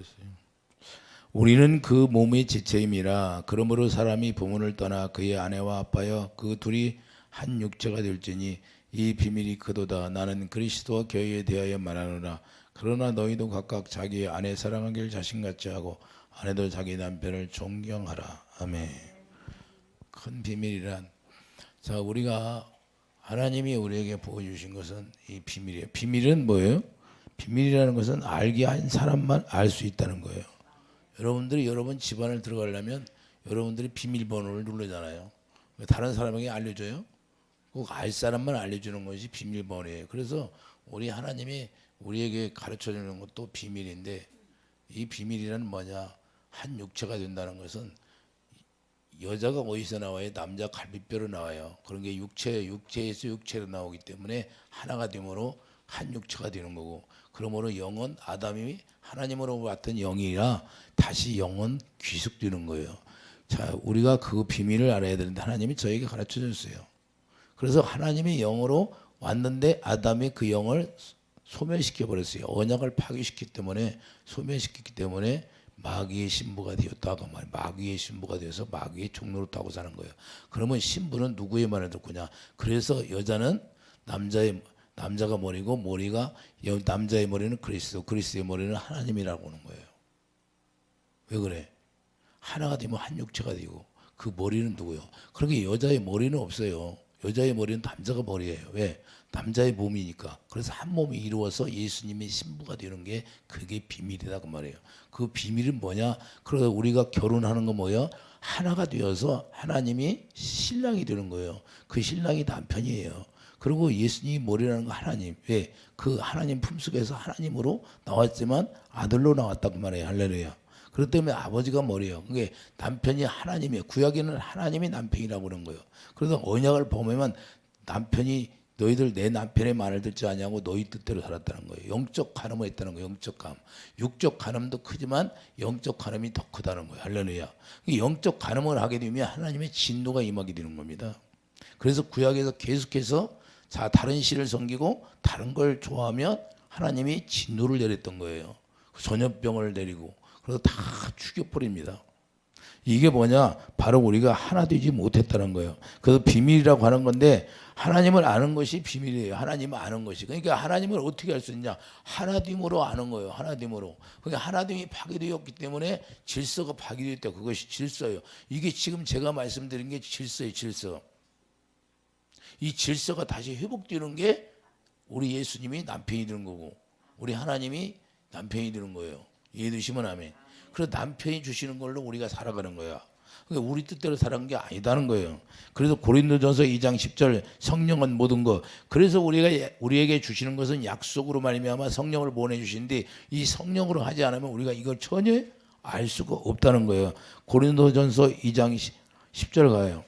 모르겠어요. 우리는 그 몸의 지체임이라 그러므로 사람이 부모를 떠나 그의 아내와 아빠여 그 둘이 한 육체가 될지니 이 비밀이 크도다. 나는 그리스도와 교회에 대하여 말하노라. 그러나 너희도 각각 자기의 아내 사랑하기를 자신같이 하고 아내도 자기 남편을 존경하라. 아멘. 큰 비밀이란, 자, 우리가 하나님이 우리에게 보여주신 것은 이 비밀이에요. 비밀은 뭐예요? 비밀이라는 것은 알게 한 사람만 알 수 있다는 거예요. 여러분들이 여러분 집안을 들어가려면 여러분들이 비밀번호를 누르잖아요. 다른 사람에게 알려줘요? 꼭 알 사람만 알려주는 것이 비밀번호예요. 그래서 우리 하나님이 우리에게 가르쳐주는 것도 비밀인데, 이 비밀이란 뭐냐? 한 육체가 된다는 것은 여자가 어디서 나와요? 남자 갈비뼈로 나와요. 그런 게 육체에서 육체로 나오기 때문에 하나가 되므로 한 육체가 되는 거고, 그러므로 영은 아담이 하나님으로 맡은 영이라 다시 영은 귀속되는 거예요. 자, 우리가 그 비밀을 알아야 되는데 하나님이 저에게 가르쳐 줬어요. 그래서 하나님의 영으로 왔는데 아담이 그 영을 소멸시켜 버렸어요. 언약을 파괴시켰기 때문에, 소멸시켰기 때문에 마귀의 신부가 되었다고 말이에요. 마귀의 신부가 되어서 마귀의 종로로 타고 사는 거예요. 그러면 신부는 누구의 말을 듣고냐? 그래서 여자는 남자가 머리고, 머리가 남자의 머리는 그리스도, 그리스도의 머리는 하나님이라고 하는 거예요. 왜 그래? 하나가 되면 한 육체가 되고, 그 머리는 누구요? 그러니까 여자의 머리는 없어요. 여자의 머리는 남자가 머리예요. 왜? 남자의 몸이니까. 그래서 한 몸이 이루어서 예수님의 신부가 되는 게 그게 비밀이다 그 말이에요. 그 비밀은 뭐냐? 그래서 우리가 결혼하는 거 뭐예요? 하나가 되어서 하나님이 신랑이 되는 거예요. 그 신랑이 남편이에요. 그리고 예수님이 머리라는 거 하나님. 왜? 그 하나님 품속에서 하나님으로 나왔지만 아들로 나왔다고 말해요. 할렐루야. 그렇기 때문에 아버지가 머리예요. 그게 남편이 하나님이에요. 구약에는 하나님이 남편이라고 그런 거예요. 그래서 언약을 보면 남편이 너희들 내 남편의 말을 듣지 아니하고 너희 뜻대로 살았다는 거예요. 영적 간음을 했다는 거예요. 영적 간음. 육적 간음도 크지만 영적 간음이 더 크다는 거예요. 할렐루야. 영적 간음을 하게 되면 하나님의 진노가 임하게 되는 겁니다. 그래서 구약에서 계속해서 자, 다른 신을 섬기고 다른 걸 좋아하면 하나님이 진노를 내렸던 거예요. 전염병을 내리고, 그래서 다 죽여버립니다. 이게 뭐냐? 바로 우리가 하나 되지 못했다는 거예요. 그래서 비밀이라고 하는 건데, 하나님을 아는 것이 비밀이에요. 하나님을 아는 것이. 그러니까 하나님을 어떻게 알 수 있냐? 하나됨으로 아는 거예요. 하나됨으로. 그러니까 하나됨이 파괴되었기 때문에 질서가 파괴되었다. 그것이 질서예요. 이게 지금 제가 말씀드린 게 질서예요. 질서. 이 질서가 다시 회복되는 게 우리 예수님이 남편이 되는 거고, 우리 하나님이 남편이 되는 거예요. 이해되시면 아멘. 그래서 남편이 주시는 걸로 우리가 살아가는 거야. 그러니까 우리 뜻대로 살아가는 게 아니다는 거예요. 그래서 고린도전서 2장 10절 성령은 모든 것. 그래서 우리에게 주시는 것은 약속으로 말미암아 성령을 보내주시는데, 이 성령으로 하지 않으면 우리가 이걸 전혀 알 수가 없다는 거예요. 고린도전서 2장 10절 가요.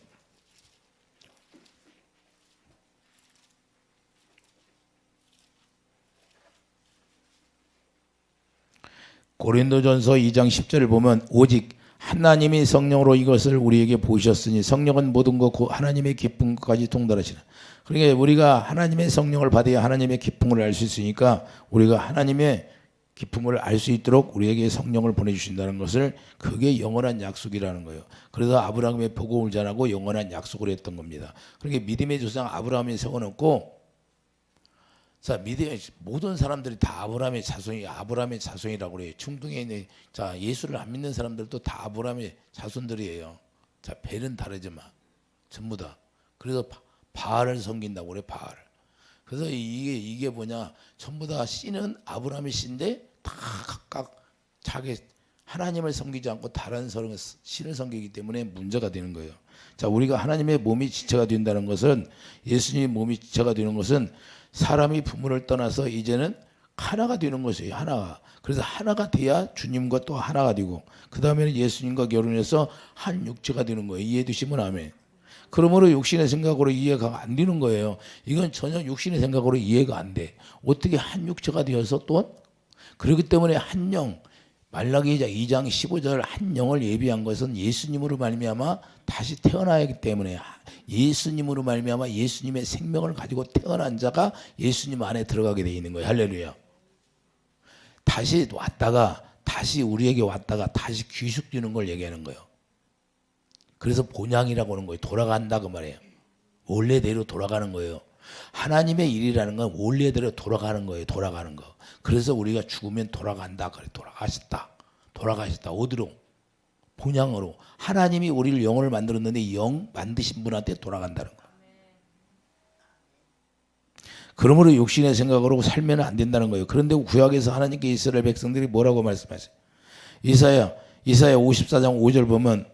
고린도전서 2장 10절을 보면 오직 하나님이 성령으로 이것을 우리에게 보이셨으니 성령은 모든 것 곧 하나님의 기쁜 것까지 통달하시라. 그러니까 우리가 하나님의 성령을 받아야 하나님의 기쁨을 알 수 있으니까 우리가 하나님의 기쁨을 알 수 있도록 우리에게 성령을 보내주신다는 것을, 그게 영원한 약속이라는 거예요. 그래서 아브라함의 복음을 전하고 영원한 약속을 했던 겁니다. 그러니까 믿음의 조상 아브라함이 세워놓고, 자, 모든 사람들이 다 아브라함의 자손이라고 그래요. 중동에 있는, 자, 예수를 안 믿는 사람들도 다 아브라함의 자손들이에요. 자, 벨은 다르지만 전부 다. 그래서 바알을 섬긴다고 그래, 바알. 그래서 이게 뭐냐? 전부 다 씨는 아브라함의 씨인데 다 각각 자기 하나님을 섬기지 않고 다른 신을 섬기기 때문에 문제가 되는 거예요. 자, 우리가 하나님의 몸이 지체가 된다는 것은, 예수님의 몸이 지체가 되는 것은 사람이 부모를 떠나서 이제는 하나가 되는 것이에요. 하나가. 그래서 하나가 돼야 주님과 또 하나가 되고, 그 다음에는 예수님과 결혼해서 한 육체가 되는 거예요. 이해해 주시면 아멘. 그러므로 육신의 생각으로 이해가 안 되는 거예요. 이건 전혀 육신의 생각으로 이해가 안 돼. 어떻게 한 육체가 되어서 또? 그렇기 때문에 한 영, 말라기 2장 15절 한 영을 예비한 것은 예수님으로 말미암아 다시 태어나야 하기 때문에, 예수님으로 말미암아 예수님의 생명을 가지고 태어난 자가 예수님 안에 들어가게 돼 있는 거예요. 할렐루야. 다시 왔다가 다시 우리에게 왔다가 다시 귀숙되는 걸 얘기하는 거예요. 그래서 본향이라고 하는 거예요. 돌아간다 그 말이에요. 원래대로 돌아가는 거예요. 하나님의 일이라는 건 원래대로 돌아가는 거예요. 돌아가는 거. 그래서 우리가 죽으면 돌아간다. 그래, 돌아가셨다. 돌아가셨다. 어디로? 본향으로. 하나님이 우리를 영혼을 만들었는데 영 만드신 분한테 돌아간다는 거예요. 그러므로 육신의 생각으로 살면 안 된다는 거예요. 그런데 구약에서 하나님께 이스라엘 백성들이 뭐라고 말씀하세요? 이사야 54장 5절 보면,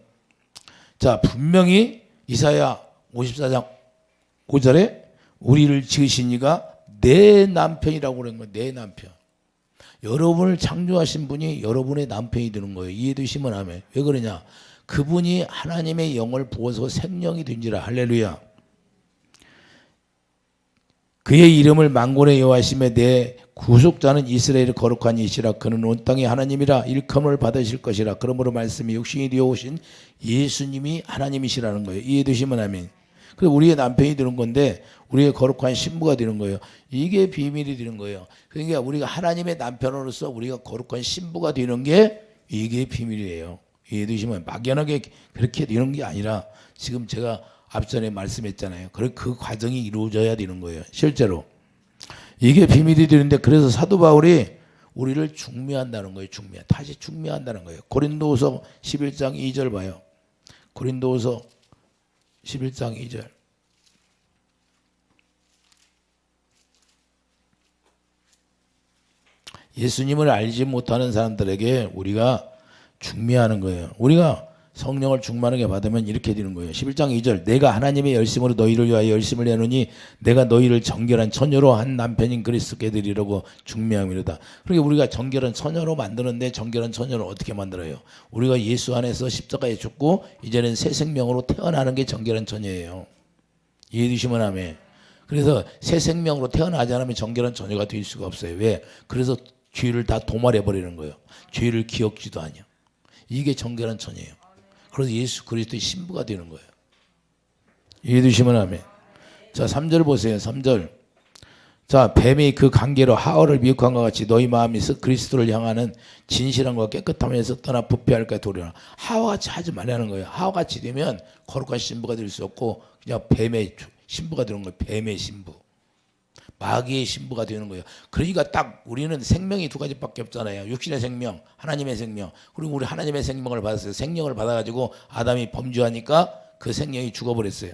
자, 분명히 이사야 54장 5절에 우리를 지으신 이가 내 남편이라고 그러는 거예요. 내 남편. 여러분을 창조하신 분이 여러분의 남편이 되는 거예요. 이해되시면 아멘. 왜 그러냐? 그분이 하나님의 영을 부어서 생명이 된지라. 할렐루야. 그의 이름을 만군의 여호와시며 내 구속자는 이스라엘의 거룩한 이시라. 그는 온 땅의 하나님이라. 일컬음을 받으실 것이라. 그러므로 말씀이 육신이 되어 오신 예수님이 하나님이시라는 거예요. 이해되시면 아멘. 그래서 우리의 남편이 되는 건데 우리의 거룩한 신부가 되는 거예요. 이게 비밀이 되는 거예요. 그러니까 우리가 하나님의 남편으로서 우리가 거룩한 신부가 되는 게 이게 비밀이에요. 이해되시면 막연하게 그렇게 되는 게 아니라 지금 제가 앞전에 말씀했잖아요. 그 과정이 이루어져야 되는 거예요. 실제로. 이게 비밀이 되는데 그래서 사도 바울이 우리를 중매한다는 거예요. 다시 중매한다는 거예요. 고린도후서 11장 2절 봐요. 고린도후서 11장 2절. 예수님을 알지 못하는 사람들에게 우리가 중매하는 거예요. 우리가 성령을 충만하게 받으면 이렇게 되는 거예요. 11장 2절. 내가 하나님의 열심으로 너희를 위하여 열심을 내노니 내가 너희를 정결한 처녀로 한 남편인 그리스도께 드리려고 중매함이로다. 그러니까 우리가 정결한 처녀로 만드는데 정결한 처녀를 어떻게 만들어요? 우리가 예수 안에서 십자가에 죽고 이제는 새 생명으로 태어나는 게 정결한 처녀예요. 이해되시면 아멘. 그래서 새 생명으로 태어나지 않으면 정결한 처녀가 될 수가 없어요. 왜? 그래서 죄를 다 도말해버리는 거예요. 죄를 기억지도 않아요. 이게 정결한 처녀예요. 그래서 예수 그리스도의 신부가 되는 거예요. 이해되시면 아멘. 자, 3절 보세요. 3절. 자, 뱀이 그 관계로 하와를 미혹한 것 같이 너희 마음이 그리스도를 향하는 진실함과 깨끗함에서 떠나 부패할까 도리라. 하와같이 하지 말라는 거예요. 하와같이 되면 거룩한 신부가 될 수 없고 그냥 뱀의 신부가 되는 거예요. 뱀의 신부. 마귀의 신부가 되는 거예요. 그러니까 딱 우리는 생명이 두 가지밖에 없잖아요. 육신의 생명, 하나님의 생명. 그리고 우리 하나님의 생명을 받았어요. 생명을 받아가지고 아담이 범죄하니까 그 생명이 죽어버렸어요.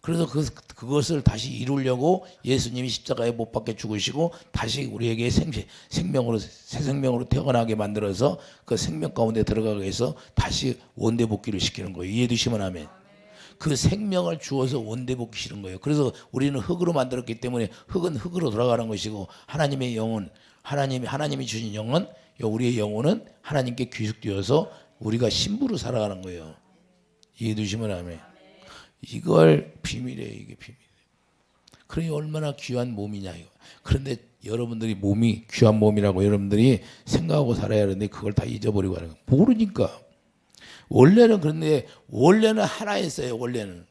그래서 그것을 다시 이루려고 예수님이 십자가에 못 박혀 죽으시고 다시 우리에게 생명으로 새 생명으로 태어나게 만들어서 그 생명 가운데 들어가게 해서 다시 원대 복귀를 시키는 거예요. 이해되시면 아멘. 그 생명을 주어서 원대복귀시는 거예요. 그래서 우리는 흙으로 만들었기 때문에 흙은 흙으로 돌아가는 것이고 하나님의 영혼, 하나님이 주신 영혼, 우리의 영혼은 하나님께 귀속되어서 우리가 신부로 살아가는 거예요. 이해되시면 아멘. 이걸 비밀이에요. 이게 비밀. 그러니 얼마나 귀한 몸이냐 이거. 그런데 여러분들이 몸이 귀한 몸이라고 여러분들이 생각하고 살아야 하는데 그걸 다 잊어버리고 하는 거예요. 모르니까. 원래는 그런데 원래는 하나였어요. 원래는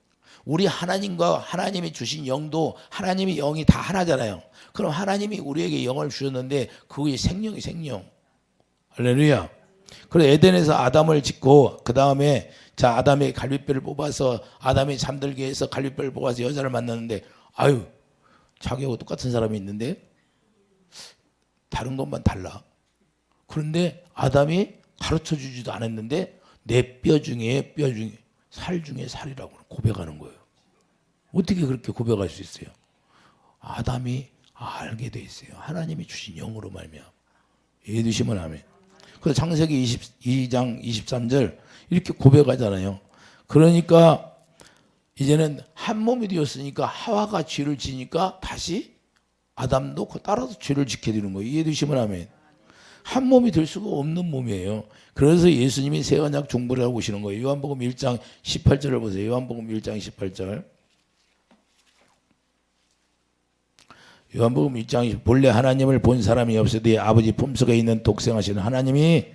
우리 하나님과 하나님이 주신 영도 하나님의 영이 다 하나잖아요. 그럼 하나님이 우리에게 영을 주셨는데 그게 생명이 생명. 할렐루야. 그래서 에덴에서 아담을 짓고 그 다음에 자 아담의 갈비뼈를 뽑아서 아담이 잠들게 해서 갈비뼈를 뽑아서 여자를 만났는데 아유 자기하고 똑같은 사람이 있는데 다른 것만 달라. 그런데 아담이 가르쳐 주지도 않았는데 내 뼈 중에 살 중에 살이라고 고백하는 거예요. 어떻게 그렇게 고백할 수 있어요? 아담이 알게 돼 있어요. 하나님이 주신 영으로 말미암아. 이해되시면 아멘. 그래서 창세기 22장 23절 이렇게 고백하잖아요. 그러니까 이제는 한 몸이 되었으니까 하와가 죄를 지니까 다시 아담도 따라서 죄를 지게 되는 거예요. 이해되시면 아멘. 한 몸이 될 수가 없는 몸이에요. 그래서 예수님이 새 언약 중보를 하고 오시는 거예요. 요한복음 1장 18절을 보세요. 요한복음 1장 18절. 요한복음 1장 본래 하나님을 본 사람이 없으되 아버지 품속에 있는 독생하시는 하나님이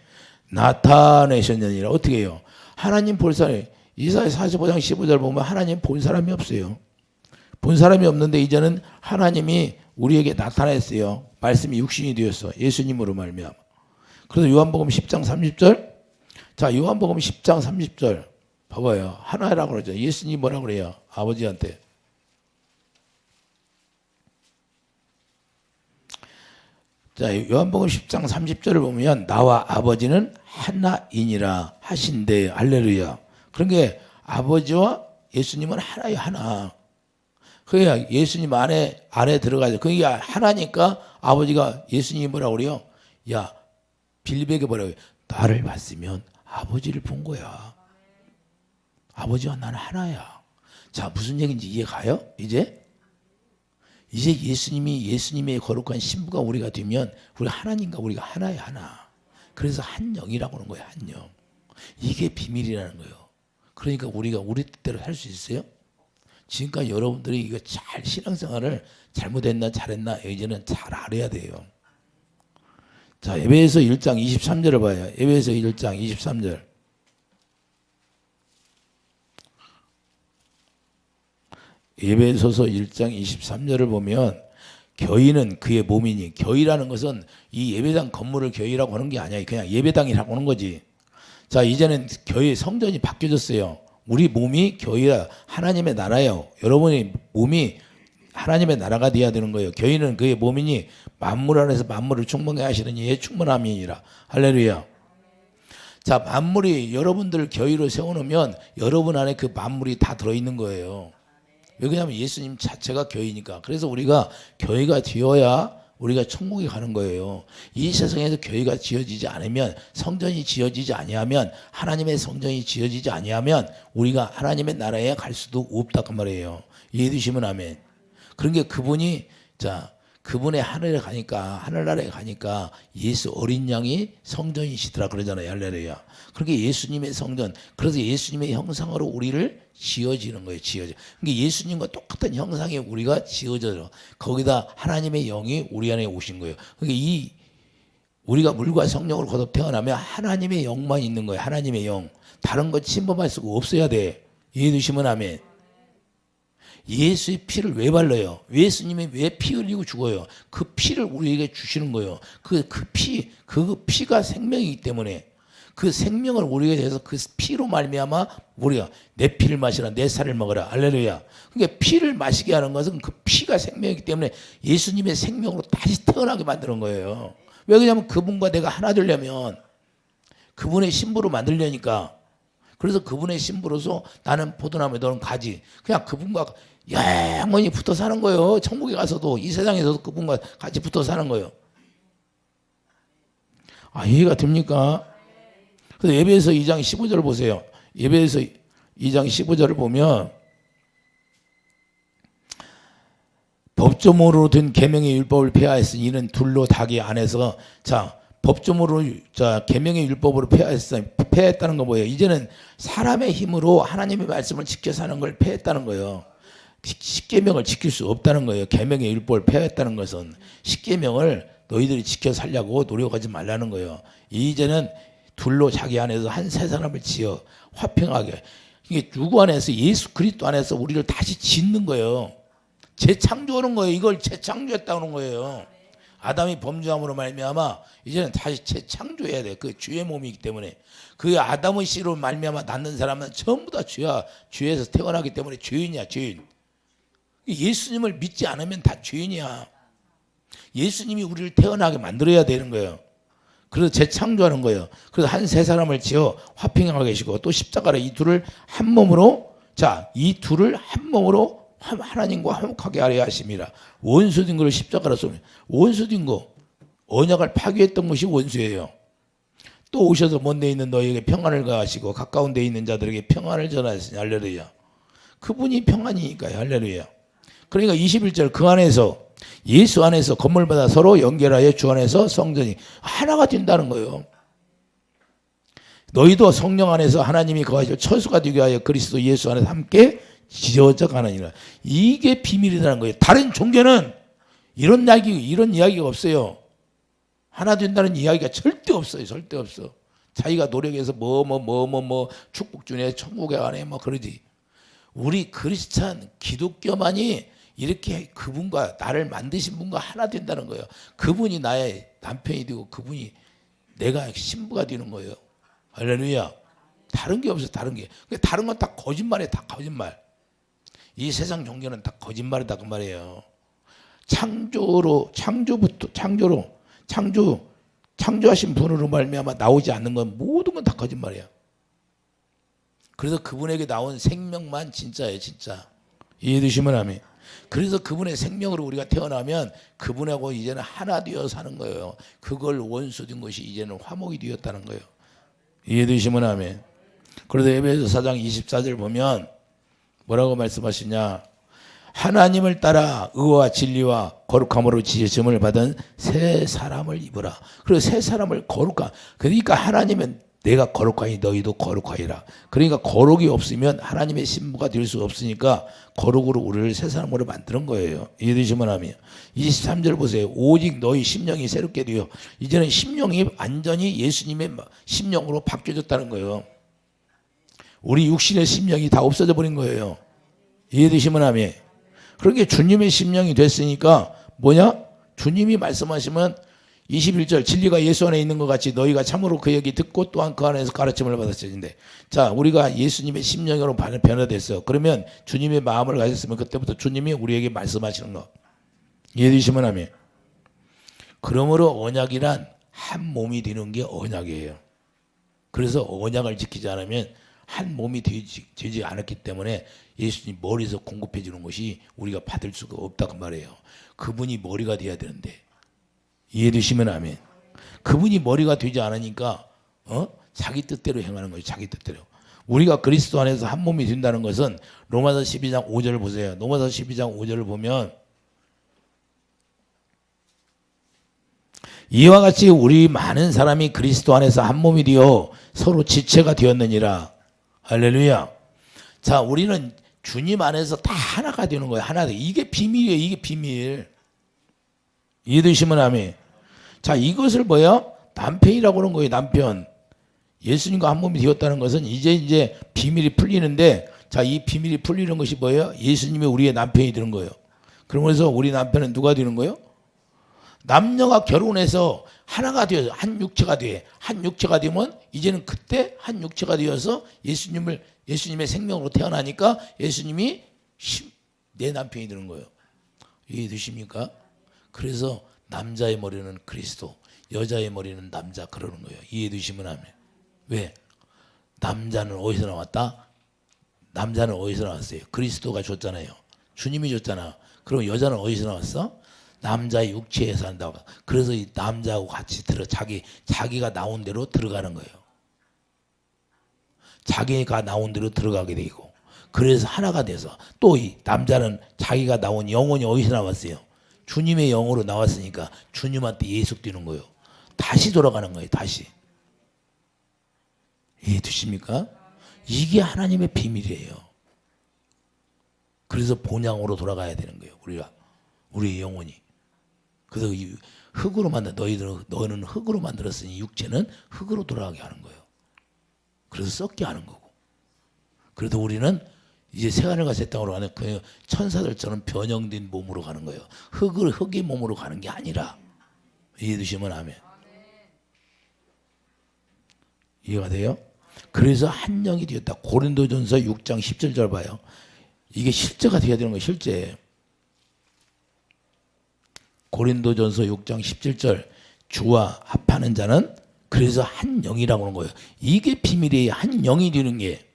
나타내셨느니라. 어떻게 해요? 하나님 볼 사람이 이사야 45장 15절 보면 하나님 본 사람이 없어요. 본 사람이 없는데 이제는 하나님이 우리에게 나타났어요. 말씀이 육신이 되었어. 예수님으로 말미암아. 그래서 요한복음 10장 30절. 자, 요한복음 10장 30절 봐봐요. 하나라고 그러죠. 예수님이 뭐라고 그래요? 아버지한테. 자, 요한복음 10장 30절을 보면 나와 아버지는 하나이니라 하신대. 할렐루야. 그런 게 아버지와 예수님은 하나예요. 하나. 그러니까 예수님 안에 들어가죠. 그게 하나니까 아버지가 예수님이 뭐라고 그래요? 야, 빌립에게 뭐라고 해요? 나를 봤으면 아버지를 본 거야. 아버지와 나는 하나야. 자, 무슨 얘기인지 이해가요? 이제 예수님의 거룩한 신부가 우리가 되면 우리 하나님과 우리가 하나야, 하나. 그래서 한 영이라고 하는 거예요. 한 영. 이게 비밀이라는 거예요. 그러니까 우리가 우리 뜻대로 살 수 있어요? 지금까지 여러분들이 이거 잘 신앙생활을 잘못했나 잘했나 이제는 잘 알아야 돼요. 자, 에베소 1장 23절을 봐요. 에베소 1장 23절. 에베소서 1장 23절을 보면 교회는 그의 몸이니, 교회라는 것은 이 예배당 건물을 교회라고 하는 게 아니야. 그냥 예배당이라고 하는 거지. 자, 이제는 교회 성전이 바뀌어졌어요. 우리 몸이 교회야. 하나님의 나라예요. 여러분의 몸이 하나님의 나라가 되어야 되는 거예요. 교회는 그의 몸이니 만물 안에서 만물을 충만하게 하시는 이의 충만함이니라. 할렐루야. 자, 만물이 여러분들 교회로 세워놓으면 여러분 안에 그 만물이 다 들어있는 거예요. 왜냐하면 예수님 자체가 교회니까. 그래서 우리가 교회가 되어야 우리가 천국에 가는 거예요. 이 세상에서 교회가 지어지지 않으면, 성전이 지어지지 아니하면, 하나님의 성전이 지어지지 아니하면 우리가 하나님의 나라에 갈 수도 없다 그 말이에요. 이해해 주시면 아멘. 그런 게 그분의 하늘나라에 가니까 예수 어린 양이 성전이시더라 그러잖아요. 할렐루야. 그러니까 예수님의 성전, 그래서 예수님의 형상으로 우리를 지어지는 거예요. 그러니까 예수님과 똑같은 형상에 우리가 지어져요. 거기다 하나님의 영이 우리 안에 오신 거예요. 그러니까 우리가 물과 성령으로 거듭 태어나면 하나님의 영만 있는 거예요. 하나님의 영. 다른 것 침범할 수가 없어야 돼. 이해해 주시면 아멘. 예수의 피를 왜 발라요? 예수님이 왜 피 흘리고 죽어요? 그 피를 우리에게 주시는 거예요. 그 피가 생명이기 때문에 그 생명을 우리에게 대해서 그 피로 말미암아 우리가 내 피를 마시라, 내 살을 먹어라. 할렐루야. 그러니까 피를 마시게 하는 것은 그 피가 생명이기 때문에 예수님의 생명으로 다시 태어나게 만드는 거예요. 왜 그러냐면 그분과 내가 하나 되려면 그분의 신부로 만들려니까. 그래서 그분의 신부로서 나는 포도나무, 너는 가지. 그냥 그분과 영원히 붙어 사는 거예요. 천국에 가서도 이 세상에서도 그분과 같이 붙어 사는 거예요. 아, 이해가 됩니까? 그래서 에베소 2장 15절을 보세요. 에베소 2장 15절을 보면 법조문으로 된 계명의 율법을 폐하였으니 이는 둘로 닭이 안에서 법조문으로 계명의 율법으로 폐했다는 거 뭐예요? 이제는 사람의 힘으로 하나님의 말씀을 지켜 사는 걸 폐했다는 거예요. 십계명을 지킬 수 없다는 거예요. 계명의 율법을 폐했다는 것은 십계명을 너희들이 지켜 살려고 노력하지 말라는 거예요. 이제는 둘로 자기 안에서 한 세 사람을 지어 화평하게. 이게 누구 안에서? 예수 그리스도 안에서 우리를 다시 짓는 거예요. 재창조하는 거예요. 이걸 재창조했다는 거예요. 아담이 범죄함으로 말미암아 이제는 다시 재창조해야 돼. 그 주의 몸이기 때문에. 그 아담의 씨로 말미암아 낳는 사람은 전부 다 죄에서 태어나기 때문에 죄인이야, 죄인. 예수님을 믿지 않으면 다 죄인이야. 예수님이 우리를 태어나게 만들어야 되는 거예요. 그래서 재창조하는 거예요. 그래서 한 세 사람을 지어 화평하게 계시고 또 십자가로 이 둘을 한 몸으로 하나님과 화목하게 하려 하심이라. 원수된 것을 십자가로 쏘면 원수된 거 언약을 파괴했던 것이 원수예요. 또 오셔서 먼 데 있는 너희에게 평안을 가하시고 가까운 데 있는 자들에게 평안을 전하시니 할렐루야. 그분이 평안이니까요. 할렐루야. 그러니까 21절 그 안에서 예수 안에서 건물마다 서로 연결하여 주 안에서 성전이 하나가 된다는 거예요. 너희도 성령 안에서 하나님이 거하시고 처소가 되게 하여 그리스도 예수 안에서 함께 지어져 가느니라. 이게 비밀이라는 거예요. 다른 종교는 이런 이야기가 없어요. 하나 된다는 이야기가 절대 없어요. 절대 없어. 자기가 노력해서 축복 주네, 천국에 가네 그러지. 우리 크리스찬 기독교만이 이렇게 그분과 나를 만드신 분과 하나 된다는 거예요. 그분이 나의 남편이 되고 그분이 내가 신부가 되는 거예요. 할렐루야. 다른 게 없어요. 다른 게. 다른 건 다 거짓말이에요. 다 거짓말. 이 세상 종교는 다 거짓말이다 그 말이에요. 창조하신 분으로 말미암아 나오지 않는 건 모든 건 다 거짓말이야. 그래서 그분에게 나온 생명만 진짜예요. 진짜. 이해되시면 아멘. 그래서 그분의 생명으로 우리가 태어나면 그분하고 이제는 하나 되어 사는 거예요. 그걸 원수 된 것이 이제는 화목이 되었다는 거예요. 이해되시면 아멘. 그래서 에베소 4장 24절 보면 뭐라고 말씀하시냐. 하나님을 따라 의와 진리와 거룩함으로 지으심을 받은 새 사람을 입으라. 그리고 새 사람을 거룩함. 그러니까 하나님은 내가 거룩하니 너희도 거룩하리라. 그러니까 거룩이 없으면 하나님의 신부가 될 수 없으니까 거룩으로 우리를 새 사람으로 만드는 거예요. 이해되시면 하면 23절 보세요. 오직 너희 심령이 새롭게 되어. 이제는 심령이 완전히 예수님의 심령으로 바뀌어졌다는 거예요. 우리 육신의 심령이 다 없어져 버린 거예요. 이해되시면 하면. 그렇게 주님의 심령이 됐으니까 뭐냐? 주님이 말씀하시면 21절 진리가 예수 안에 있는 것 같이 너희가 참으로 그 얘기 듣고 또한 그 안에서 가르침을 받았으신데, 자, 우리가 예수님의 심령으로 변화됐어요. 그러면 주님의 마음을 가졌으면 그때부터 주님이 우리에게 말씀하시는 거. 이해되시면 하면. 그러므로 언약이란 한 몸이 되는 게 언약이에요. 그래서 언약을 지키지 않으면 한 몸이 되지 않았기 때문에 예수님 머리에서 공급해 주는 것이 우리가 받을 수가 없다 그 말이에요. 그분이 머리가 돼야 되는데. 이해되시면 아멘. 그분이 머리가 되지 않으니까 자기 뜻대로 행하는 거예요. 자기 뜻대로. 우리가 그리스도 안에서 한 몸이 된다는 것은 로마서 12장 5절을 보세요. 로마서 12장 5절을 보면 이와 같이 우리 많은 사람이 그리스도 안에서 한 몸이 되어 서로 지체가 되었느니라. 할렐루야. 자, 우리는 주님 안에서 다 하나가 되는 거예요. 하나. 이게 비밀이에요. 이게 비밀. 이해되시면 아멘. 자, 이것을 뭐야? 남편이라고 하는 거예요. 남편. 예수님과 한 몸이 되었다는 것은 이제 비밀이 풀리는데, 자, 이 비밀이 풀리는 것이 뭐예요? 예수님이 우리의 남편이 되는 거예요. 그러면서 우리 남편은 누가 되는 거예요? 남녀가 결혼해서 하나가 되어서 한 육체가 돼. 한 육체가 되면 이제는 그때 한 육체가 되어서 예수님의 생명으로 태어나니까 예수님이 내 남편이 되는 거예요. 이해되십니까? 그래서 남자의 머리는 그리스도, 여자의 머리는 남자 그러는 거예요. 이해되시면 하면. 왜? 남자는 어디서 나왔다? 남자는 어디서 나왔어요? 그리스도가 줬잖아요. 주님이 줬잖아. 그럼 여자는 어디서 나왔어? 남자의 육체에서 한다고. 그래서 이 남자하고 같이 자기가 나온 대로 들어가는 거예요. 자기가 나온 대로 들어가게 되고. 그래서 하나가 돼서 또 이 남자는 자기가 나온 영혼이 어디서 나왔어요? 주님의 영으로 나왔으니까 주님한테 예속되는 거예요. 다시 돌아가는 거예요. 다시. 이해되십니까? 이게 하나님의 비밀이에요. 그래서 본향으로 돌아가야 되는 거예요. 우리의 영혼이. 그래서 흙으로 너는 흙으로 만들었으니 육체는 흙으로 돌아가게 하는 거예요. 그래서 썩게 하는 거고. 그래도 우리는 이제 새하늘과 새 땅으로 가는 그 천사들처럼 변형된 몸으로 가는 거예요. 흙의 몸으로 가는 게 아니라. 이해되시면 아멘. 이해가 돼요? 그래서 한 영이 되었다. 고린도전서 6장 17절 봐요. 이게 실제가 돼야 되는 거예요. 실제. 고린도전서 6장 17절 주와 합하는 자는 그래서 한 영이라고 하는 거예요. 이게 비밀이에요. 한 영이 되는 게.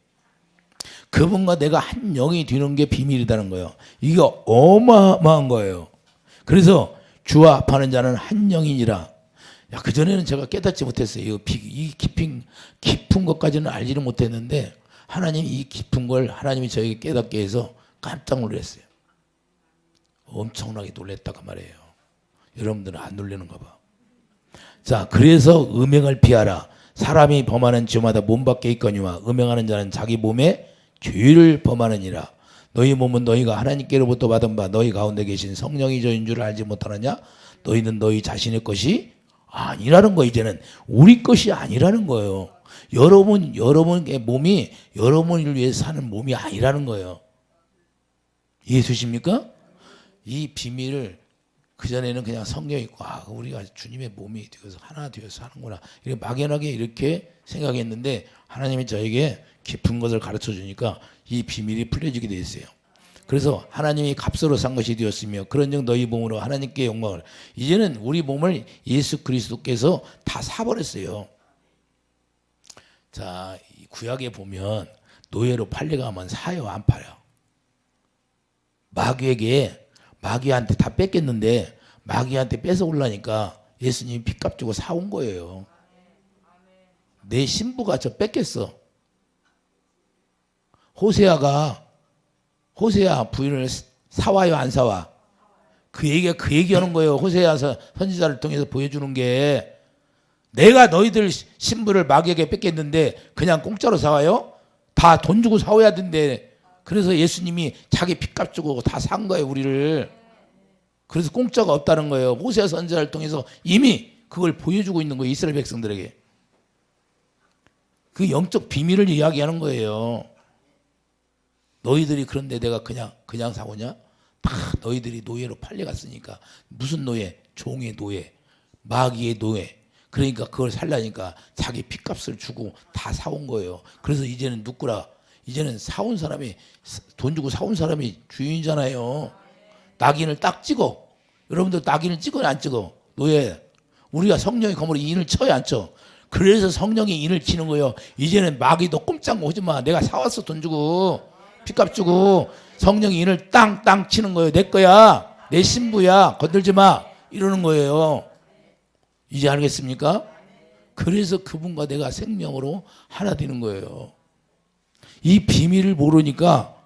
그분과 내가 한 영이 되는 게 비밀이라는 거예요. 이게 어마어마한 거예요. 그래서 주와 합하는 자는 한 영이니라. 야, 그전에는 제가 깨닫지 못했어요. 이 깊은 것까지는 알지를 못했는데 하나님이 이 깊은 걸 하나님이 저에게 깨닫게 해서 깜짝 놀랐어요. 엄청나게 놀랬다 그 말이에요. 여러분들은 안 놀라는가 봐. 자, 그래서 음행을 피하라. 사람이 범하는 죄마다 몸 밖에 있거니와 음행하는 자는 자기 몸에 죄를 범하느니라. 너희 몸은 너희가 하나님께로부터 받은 바 너희 가운데 계신 성령이 저인 줄 알지 못하느냐? 너희는 너희 자신의 것이 아니라는 거. 이제는 우리 것이 아니라는 거예요. 여러분의 몸이 여러분을 위해서 사는 몸이 아니라는 거예요. 이해되십니까? 이 비밀을 그전에는 그냥 성경 읽고 우리가 주님의 몸이 되어서 하나 되어서 하는구나 이렇게 막연하게 이렇게 생각했는데 하나님이 저에게 깊은 것을 가르쳐 주니까 이 비밀이 풀려지게 돼 있어요. 그래서 하나님이 값으로 산 것이 되었으며 그런즉 너희 몸으로 하나님께 영광을. 이제는 우리 몸을 예수 그리스도께서 다 사버렸어요. 자, 이 구약에 보면 노예로 팔려가면 사요, 안 팔아요? 마귀한테 다 뺏겼는데 마귀한테 뺏어 올라니까 예수님이 핏값 주고 사온 거예요. 내 신부가 저 뺏겼어. 호세아 부인을 사와요, 안 사와? 그 얘기하는 거예요. 호세아 선지자를 통해서 보여주는 게 내가 너희들 신부를 마귀에게 뺏겼는데 그냥 공짜로 사와요? 다 돈 주고 사와야 된대. 그래서 예수님이 자기 핏값 주고 다 산 거예요, 우리를. 그래서 공짜가 없다는 거예요. 호세아 선지자를 통해서 이미 그걸 보여주고 있는 거예요, 이스라엘 백성들에게. 그 영적 비밀을 이야기하는 거예요. 너희들이 그런데 내가 그냥 사오냐? 다 너희들이 노예로 팔려갔으니까. 무슨 노예? 종의 노예, 마귀의 노예. 그러니까 그걸 살라니까 자기 핏값을 주고 다 사온 거예요. 그래서 이제는 누구라? 이제는 사온 사람이, 돈 주고 사온 사람이 주인이잖아요. 낙인을 딱 찍어. 여러분들 낙인을 찍어야 안 찍어? 노예. 우리가 성령의 검으로 인을 쳐야 안 쳐? 그래서 성령이 인을 치는 거예요. 이제는 마귀도 꼼짝 오지 마. 내가 사왔어, 돈 주고. 핏값 주고. 성령이 인을 땅땅 치는 거예요. 내 거야. 내 신부야. 건들지 마. 이러는 거예요. 이제 알겠습니까? 그래서 그분과 내가 생명으로 하나 되는 거예요. 이 비밀을 모르니까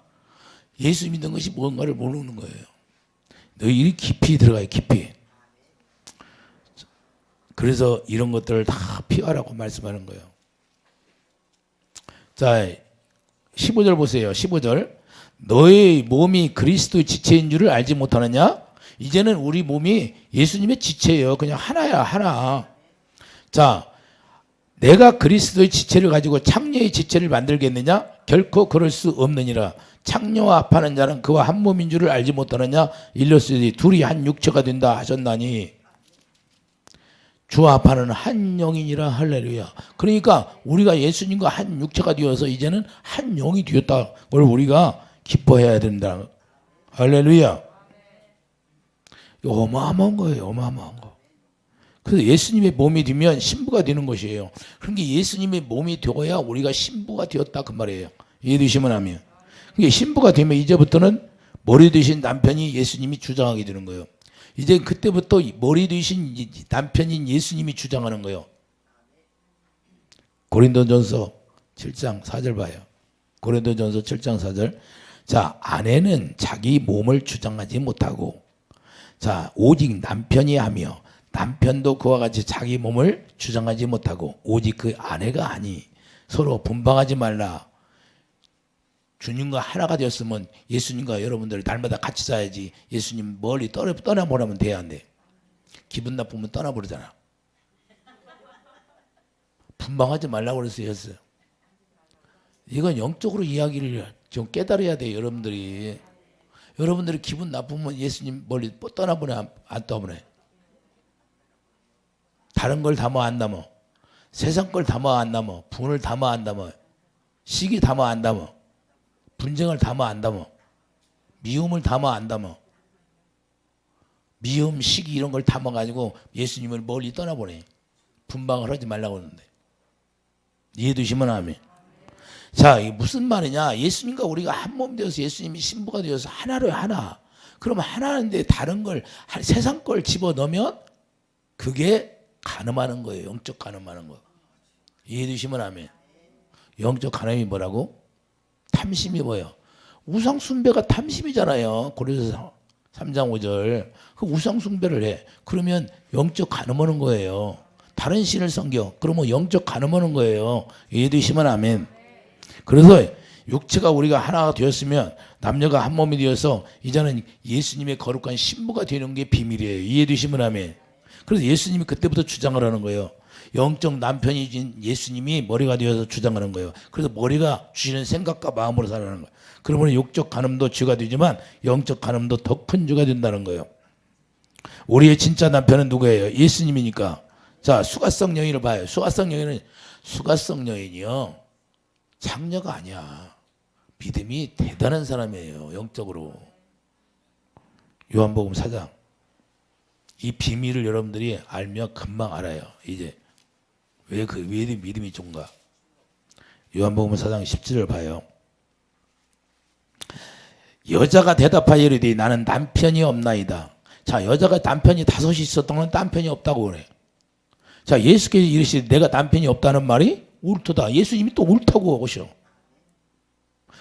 예수 믿는 것이 뭔가를 모르는 거예요. 너희 깊이 들어가요, 깊이. 그래서 이런 것들을 다 피하라고 말씀하는 거예요. 자, 15절 보세요. 15절. 너의 몸이 그리스도의 지체인 줄을 알지 못하느냐? 이제는 우리 몸이 예수님의 지체예요. 그냥 하나야, 하나. 자, 내가 그리스도의 지체를 가지고 창녀의 지체를 만들겠느냐? 결코 그럴 수 없느니라. 창녀와 합하는 자는 그와 한 몸인 줄을 알지 못하느냐? 일러스되 둘이 한 육체가 된다 하셨나니 주와 합하는 한 영이니라. 할렐루야. 그러니까 우리가 예수님과 한 육체가 되어서 이제는 한 영이 되었다는 걸 우리가 기뻐해야 된다. 할렐루야. 어마어마한 거예요. 어마어마한 거. 그래서 예수님의 몸이 되면 신부가 되는 것이에요. 그러니까 예수님의 몸이 되어야 우리가 신부가 되었다 그 말이에요. 이해되시면 하면. 그러니까 신부가 되면 이제부터는 머리 되신 남편이 예수님이 주장하게 되는 거예요. 이제 그때부터 머리 되신 남편인 예수님이 주장하는 거예요. 고린도전서 7장 4절 봐요. 고린도전서 7장 4절. 자, 아내는 자기 몸을 주장하지 못하고 자, 오직 남편이 하며 남편도 그와 같이 자기 몸을 주장하지 못하고 오직 그 아내가 하니 서로 분방하지 말라. 주님과 하나가 되었으면 예수님과 여러분들 날마다 같이 살아야지. 예수님 멀리 떠나보라면 돼야 안 돼. 기분 나쁘면 떠나버리잖아. 분방하지 말라고 그랬어요. 이건 영적으로 이야기를 좀 깨달아야 돼요. 여러분들이 기분 나쁘면 예수님 멀리 떠나보내 안 떠보내? 다른 걸 담아 안 담아? 세상 걸 담아 안 담아? 분을 담아 안 담아? 시기 담아 안 담아? 분쟁을 담아 안 담아? 미움을 담아 안 담아? 미움, 시기 이런 걸 담아가지고 예수님을 멀리 떠나보내. 분방을 하지 말라고 하는데. 이해되시면 아멘. 자, 이게 무슨 말이냐? 예수님과 우리가 한 몸 되어서 예수님이 신부가 되어서 하나로요, 하나. 그러면 하나인데 다른 걸, 세상 걸 집어넣으면 그게 간음하는 거예요. 영적 간음하는 거. 이해되시면 아멘. 영적 간음이 뭐라고? 탐심이 뭐예요? 우상숭배가 탐심이잖아요. 고린도서 3장 5절. 그 우상숭배를 해. 그러면 영적 간음하는 거예요. 다른 신을 섬겨. 그러면 영적 간음하는 거예요. 이해되시면 아멘. 그래서 육체가 우리가 하나가 되었으면 남녀가 한 몸이 되어서 이제는 예수님의 거룩한 신부가 되는 게 비밀이에요. 이해되시면 아멘. 그래서 예수님이 그때부터 주장을 하는 거예요. 영적 남편이신 예수님이 머리가 되어서 주장하는 거예요. 그래서 머리가 주시는 생각과 마음으로 살아가는 거예요. 그러면 육적 간음도 죄가 되지만 영적 간음도 더 큰 죄가 된다는 거예요. 우리의 진짜 남편은 누구예요? 예수님이니까. 자, 수가성 여인을 봐요. 수가성 여인이요, 장녀가 아니야. 믿음이 대단한 사람이에요, 영적으로. 요한복음 4장. 이 비밀을 여러분들이 알면 금방 알아요. 이제 왜 믿음이 좋은가? 요한복음 4장 17절 봐요. 여자가 대답하여 이르되 나는 남편이 없나이다. 자, 여자가 남편이 5이 있었던 건 남편이 없다고 그래. 자, 예수께서 이르시되 내가 남편이 없다는 말이 옳도다. 예수님이 또 옳다고 하셔.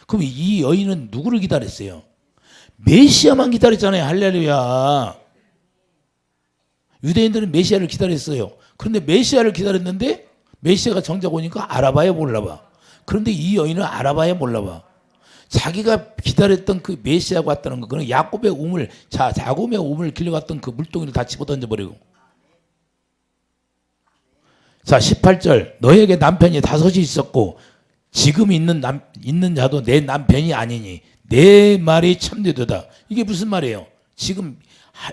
그럼 이 여인은 누구를 기다렸어요? 메시아만 기다렸잖아요. 할렐루야. 유대인들은 메시아를 기다렸어요. 그런데 메시아를 기다렸는데 메시아가 정작 오니까 알아봐야 몰라봐. 그런데 이 여인은 알아봐야 몰라봐. 자기가 기다렸던 그 메시아가 왔다는 거, 그는 야곱의 우물, 자곰의 우물을 길러갔던 그 물동이를 다 집어던져버리고. 자, 18절. 너에게 남편이 5이 있었고 지금 있는 자도 내 남편이 아니니 내 말이 참되도다. 이게 무슨 말이에요? 지금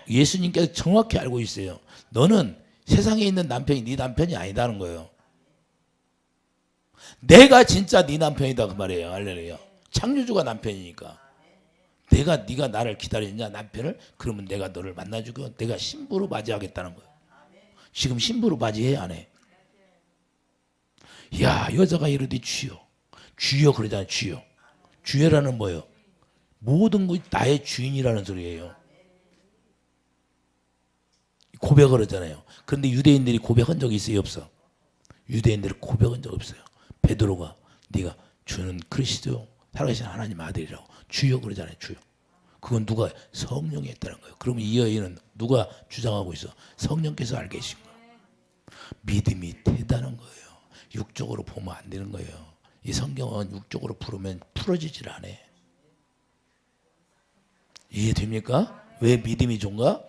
예수님께서 정확히 알고 있어요. 너는 세상에 있는 남편이 네 남편이 아니다는 거예요. 내가 진짜 네 남편이다 그 말이에요. 할렐루야. 창조주가 남편이니까. 네가 나를 기다리느냐 남편을? 그러면 내가 너를 만나주고 내가 신부로 맞이하겠다는 거예요. 지금 신부로 맞이해 안 해? 야, 여자가 이르되 주여. 주여 그러잖아요. 주여. 주여라는 뭐예요? 모든 것이 나의 주인이라는 소리예요. 고백을 하잖아요. 그런데 유대인들이 고백한 적이 있어요? 없어? 유대인들이 고백한 적 없어요. 베드로가 네가 주는 그리스도 살아계신 하나님 아들이라고 주여 그러잖아요. 주여. 그건 누가? 성령이 했다는 거예요. 그러면 이 여인은 누가 주장하고 있어? 성령께서 알게 계신 거예요. 믿음이 대단한 거예요. 육적으로 보면 안 되는 거예요. 이 성경은 육적으로 부르면 풀어지질 않아. 이해됩니까? 왜 믿음이 좋은가?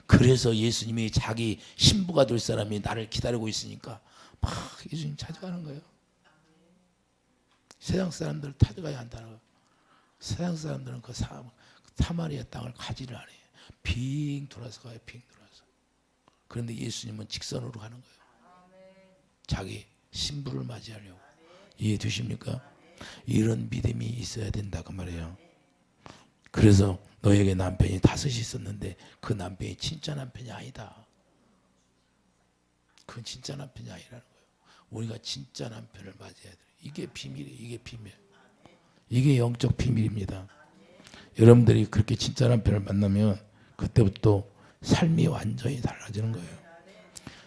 그래서 예수님이 자기 신부가 될 사람이 나를 기다리고 있으니까 막 예수님 찾아가는 거예요. 세상 사람들 찾아가야 한다는 거예요. 세상 사람들은 그 사마리아 땅을 가지를 않아요. 빙 돌아서 가요. 빙 돌아서. 그런데 예수님은 직선으로 가는 거예요. 자기 신부를 맞이하려고. 이해되십니까? 이런 믿음이 있어야 된다 그 말이에요. 그래서 너에게 남편이 5이 있었는데 그 남편이 진짜 남편이 아니다. 그건 진짜 남편이 아니라는 거예요. 우리가 진짜 남편을 맞이해야 돼요. 이게 비밀이에요. 이게 비밀. 이게 영적 비밀입니다. 여러분들이 그렇게 진짜 남편을 만나면 그때부터 삶이 완전히 달라지는 거예요.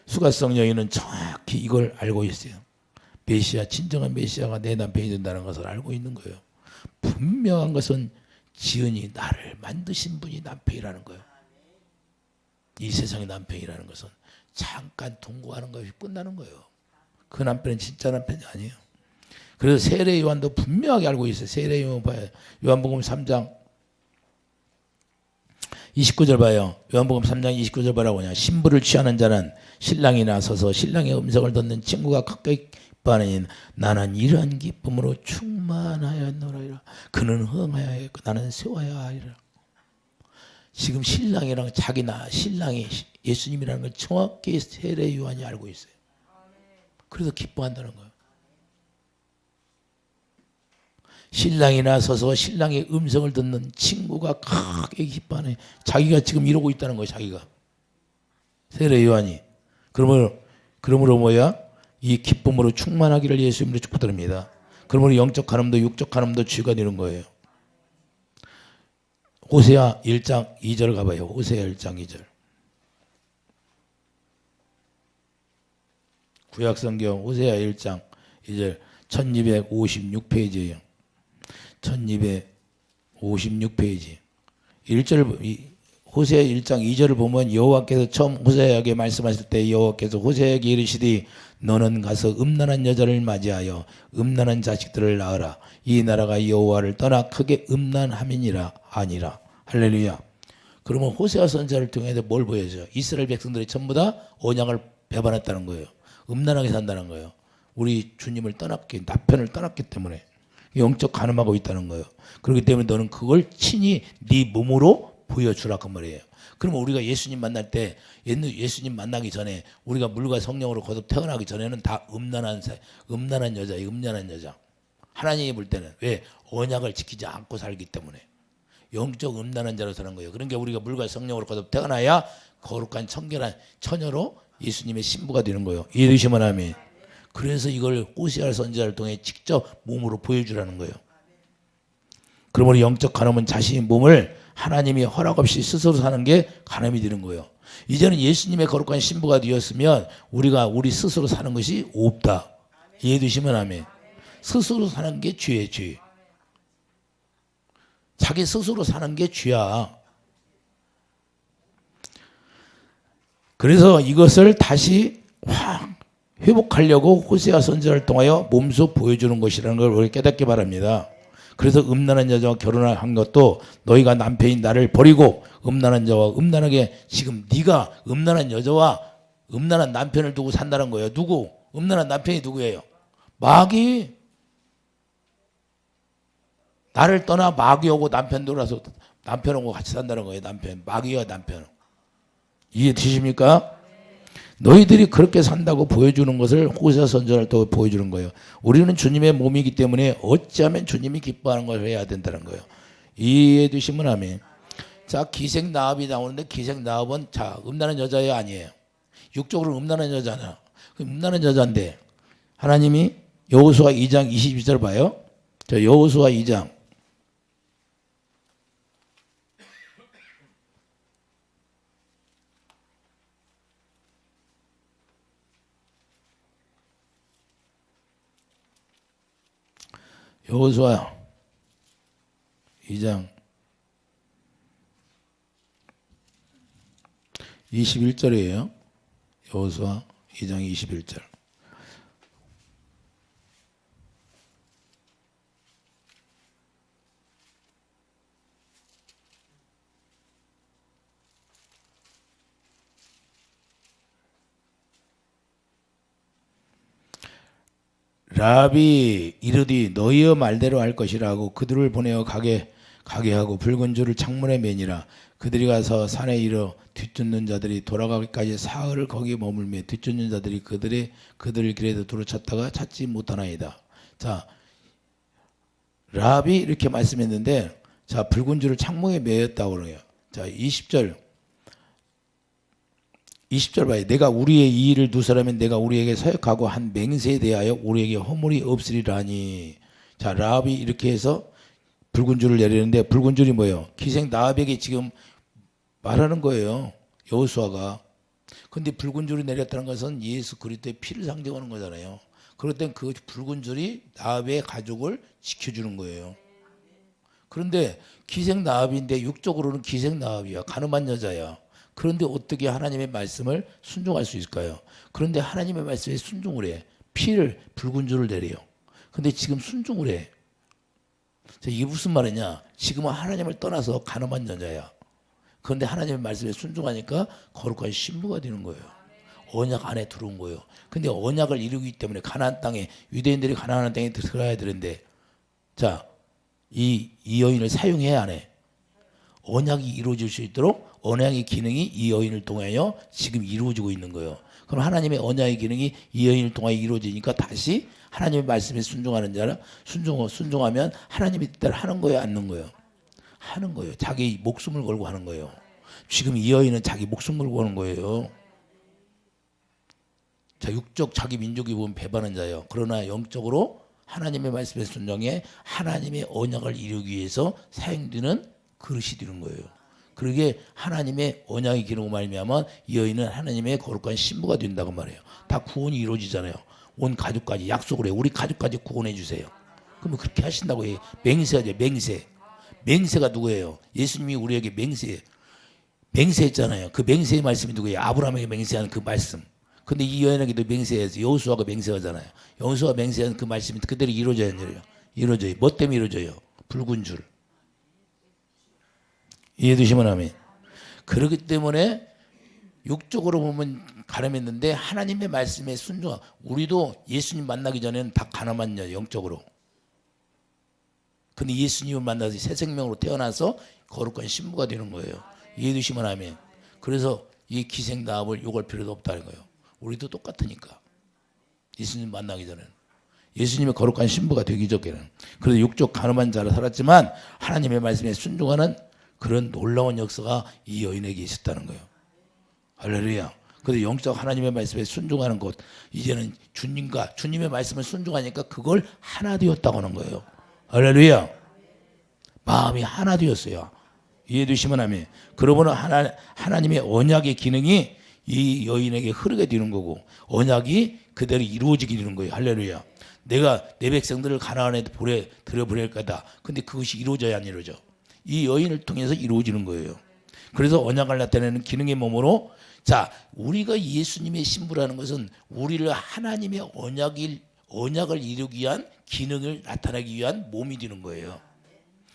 수가성 여인은 정확히 이걸 알고 있어요. 메시아, 진정한 메시아가 내 남편이 된다는 것을 알고 있는 거예요. 분명한 것은 지은이 나를 만드신 분이 남편이라는 거예요. 이 세상의 남편이라는 것은 잠깐 동거하는 것이 끝나는 거예요. 그 남편은 진짜 남편이 아니에요. 그래서 세례 요한도 분명하게 알고 있어요. 세례 요한 봐요. 요한복음 3장 29절 봐요. 요한복음 3장 29절 뭐라고 하냐. 신부를 취하는 자는 신랑이 나서서 신랑의 음성을 듣는 친구가 가까이 기뻐하니 나는 이러한 기쁨으로 충만하였노라. 그는 흥하여야 했고 나는 세워야 하리라. 지금 신랑이랑 신랑이 예수님이라는 걸 정확히 세례 요한이 알고 있어요. 그래서 기뻐한다는 거예요. 신랑이 나서서 신랑의 음성을 듣는 친구가 크게 기뻐하네. 자기가 지금 이러고 있다는 거예요. 자기가. 세례 요한이. 그러므로 뭐야? 이 기쁨으로 충만하기를 예수님으로 축복드립니다. 그러므로 영적 간음도 육적 간음도 죄가 되는 거예요. 호세아 1장 2절 가봐요. 호세아 1장 2절. 구약성경 호세아 1장 2절 1256페이지예요. 1256페이지. 1절 호세아 1장 2절을 보면 여호와께서 처음 호세아에게 말씀하실 때 여호와께서 호세아에게 이르시되 너는 가서 음란한 여자를 맞이하여 음란한 자식들을 낳으라. 이 나라가 여호와를 떠나 크게 음란함이니라. 아니라. 할렐루야. 그러면 호세아 선지자를 통해서 뭘 보여줘요? 이스라엘 백성들이 전부 다 언약을 배반했다는 거예요. 음란하게 산다는 거예요. 우리 주님을 떠났기, 남편을 떠났기 때문에 영적 간음하고 있다는 거예요. 그렇기 때문에 너는 그걸 친히 네 몸으로 보여주라 그 말이에요. 그러면 우리가 예수님 만날 때 예수님 만나기 전에 우리가 물과 성령으로 거듭 태어나기 전에는 다 음란한 여자예요. 음란한 여자. 하나님이 볼 때는 왜? 언약을 지키지 않고 살기 때문에 영적 음란한 자로 사는 거예요. 그러니까 우리가 물과 성령으로 거듭 태어나야 거룩한 청결한 처녀로 예수님의 신부가 되는 거예요. 이해되시면 아멘. 그래서 이걸 호세아 선지자를 통해 직접 몸으로 보여주라는 거예요. 그러므로 영적 간음은 자신의 몸을 하나님이 허락 없이 스스로 사는 게 간음이 되는 거예요. 이제는 예수님의 거룩한 신부가 되었으면 우리가 우리 스스로 사는 것이 없다. 이해되시면 아멘. 스스로 사는 게 죄예요. 죄. 자기 스스로 사는 게 죄야. 그래서 이것을 다시 확 회복하려고 호세아 선지자를 통하여 몸소 보여주는 것이라는 걸 우리 깨닫기 바랍니다. 그래서 음란한 여자와 결혼한 것도 너희가 남편인 나를 버리고 음란한 자와 음란하게 지금 네가 음란한 여자와 음란한 남편을 두고 산다는 거예요. 누구? 음란한 남편이 누구예요? 마귀. 나를 떠나 마귀하고 남편 돌아서 남편하고 같이 산다는 거예요. 남편. 마귀와 남편. 이해되십니까? 너희들이 그렇게 산다고 보여주는 것을 호세아 선지자를 또 보여주는 거예요. 우리는 주님의 몸이기 때문에 어찌하면 주님이 기뻐하는 걸 해야 된다는 거예요. 이해해 주시면 아멘. 자, 기생나합이 나오는데 기생나합은 자 음란한 여자예요, 아니에요? 육적으로 음란한 여자냐? 음란한 여자인데 하나님이 여호수아 2장 22절 봐요. 자, 여호수아 2장 여호수아 2장 21절이에요. 여호수아 2장 21절. 라비 이르디 너희의 말대로 할 것이라고 그들을 보내어 가게 하고 붉은 줄을 창문에 매니라. 그들이 가서 산에 이르러 뒤쫓는 자들이 돌아가기까지 사흘을 거기에 머물며 뒤쫓는 자들이 그들을 길에도 두루 찾다가 찾지 못하나이다. 자, 라비 이렇게 말씀했는데 자 붉은 줄을 창문에 매였다고 그래요. 자 20절 봐요. 내가 우리의 이 일을 누설하면 내가 우리에게 서역하고 한 맹세에 대하여 우리에게 허물이 없으리라니. 자 라합이 이렇게 해서 붉은 줄을 내리는데 붉은 줄이 뭐예요? 기생 나합에게 지금 말하는 거예요. 여호수아가. 근데 붉은 줄이 내렸다는 것은 예수 그리스도의 피를 상징하는 거잖아요. 그럴 땐 그 붉은 줄이 나합의 가족을 지켜주는 거예요. 그런데 기생 나합인데 육적으로는 기생 나합이야. 가늠한 여자야. 그런데 어떻게 하나님의 말씀을 순종할 수 있을까요? 그런데 하나님의 말씀에 순종을 해. 피를 붉은 줄을 내려요. 근데 지금 순종을 해. 이게 무슨 말이냐? 지금은 하나님을 떠나서 가늠한 여자야. 그런데 하나님의 말씀에 순종하니까 거룩한 신부가 되는 거예요. 언약 안에 들어온 거예요. 근데 언약을 이루기 때문에 가나안 땅에 유대인들이 가나안 땅에 들어가야 되는데 자, 이 여인을 사용해야 안 해. 언약이 이루어질 수 있도록 언약의 기능이 이 여인을 통하여 지금 이루어지고 있는 거예요. 그럼 하나님의 언약의 기능이 이 여인을 통하여 이루어지니까 다시 하나님의 말씀에 순종하는 자라 순종하면 하나님의 뜻대로 하는 거예요, 않는 거예요? 하는 거예요. 자기 목숨을 걸고 하는 거예요. 지금 이 여인은 자기 목숨 걸고 하는 거예요. 자, 육적 자기 민족이 보면 배반한 자예요. 그러나 영적으로 하나님의 말씀에 순종해 하나님의 언약을 이루기 위해서 사용되는 그릇이 되는 거예요. 그러게 하나님의 언약의 기능으로 말미암아 이 여인은 하나님의 거룩한 신부가 된다고 말해요. 다 구원이 이루어지잖아요. 온 가족까지 약속을 해요. 우리 가족까지 구원해 주세요. 그러면 그렇게 하신다고 해요. 맹세하죠. 맹세가 누구예요? 예수님이 우리에게 맹세했잖아요. 그 맹세의 말씀이 누구예요? 아브라함에게 맹세하는 그 말씀. 근데 이 여인에게도 맹세해서 여호수아가 맹세하잖아요. 여호수아가 맹세한 그 말씀이 그대로 이루어져야 돼요. 이루어져요. 뭐 때문에 이루어져요? 붉은 줄. 이해되시면 아멘. 그렇기 때문에 육적으로 보면 가늠했는데 하나님의 말씀에 순종하고 우리도 예수님 만나기 전에는 다 가늠한 영적으로. 근데 예수님을 만나서 새 생명으로 태어나서 거룩한 신부가 되는 거예요. 이해되시면 아멘. 그래서 이 기생나합을 욕할 필요도 없다는 거예요. 우리도 똑같으니까. 예수님 만나기 전에는. 예수님의 거룩한 신부가 되기 전에는. 그래서 육적 가늠한 자로 살았지만 하나님의 말씀에 순종하는 그런 놀라운 역사가 이 여인에게 있었다는 거예요. 할렐루야. 그래서 영적 하나님의 말씀에 순종하는 것, 이제는 주님의 말씀을 순종하니까 그걸 하나 되었다고 하는 거예요. 할렐루야. 마음이 하나 되었어요. 이해되시면 아멘. 그러므로 하나님의 언약의 기능이 이 여인에게 흐르게 되는 거고 언약이 그대로 이루어지게 되는 거예요. 할렐루야. 내가 내 백성들을 가나안에 들여보낼 거다. 근데 그것이 이루어져야 안 이루어져. 이 여인을 통해서 이루어지는 거예요. 그래서 언약을 나타내는 기능의 몸으로, 자, 우리가 예수님의 신부라는 것은 우리를 하나님의 언약을 이루기 위한 기능을 나타내기 위한 몸이 되는 거예요.